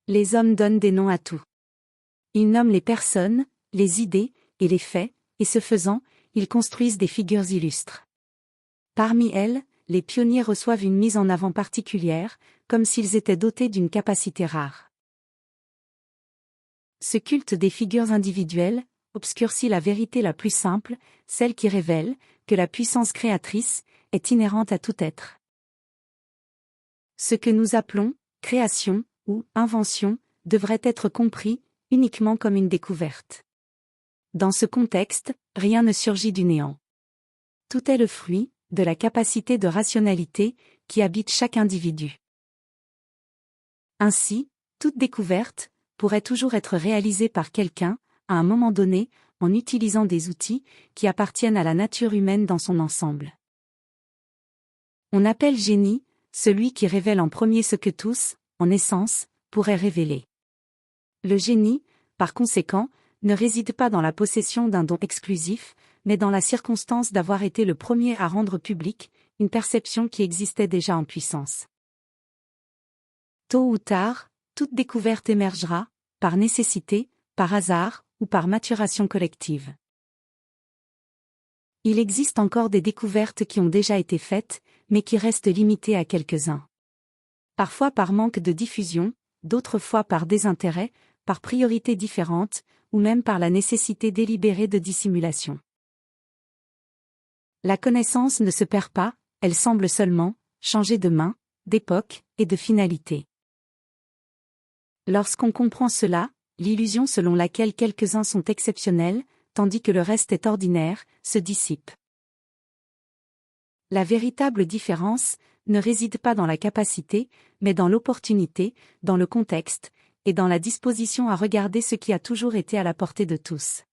Les hommes donnent des noms à tout. Ils nomment les personnes, les idées, et les faits, et ce faisant, ils construisent des figures illustres. Parmi elles, les pionniers reçoivent une mise en avant particulière, comme s'ils étaient dotés d'une capacité rare. Ce culte des figures individuelles obscurcit la vérité la plus simple, celle qui révèle que la puissance créatrice est inhérente à tout être. Ce que nous appelons création ou invention devrait être compris uniquement comme une découverte. Dans ce contexte, rien ne surgit du néant. Tout est le fruit de la capacité de rationalité qui habite chaque individu. Ainsi, toute découverte pourrait toujours être réalisée par quelqu'un, à un moment donné, en utilisant des outils qui appartiennent à la nature humaine dans son ensemble. On appelle génie celui qui révèle en premier ce que tous, en essence, pourraient révéler. Le génie, par conséquent, ne réside pas dans la possession d'un don exclusif, mais dans la circonstance d'avoir été le premier à rendre public une perception qui existait déjà en puissance. Tôt ou tard, toute découverte émergera, par nécessité, par hasard, ou par maturation collective. Il existe encore des découvertes qui ont déjà été faites, mais qui restent limitées à quelques-uns. Parfois par manque de diffusion, d'autres fois par désintérêt, par priorités différentes, ou même par la nécessité délibérée de dissimulation. La connaissance ne se perd pas, elle semble seulement changer de main, d'époque et de finalité. Lorsqu'on comprend cela, l'illusion selon laquelle quelques-uns sont exceptionnels, tandis que le reste est ordinaire, se dissipe. La véritable différence ne réside pas dans la capacité, mais dans l'opportunité, dans le contexte, et dans la disposition à regarder ce qui a toujours été à la portée de tous.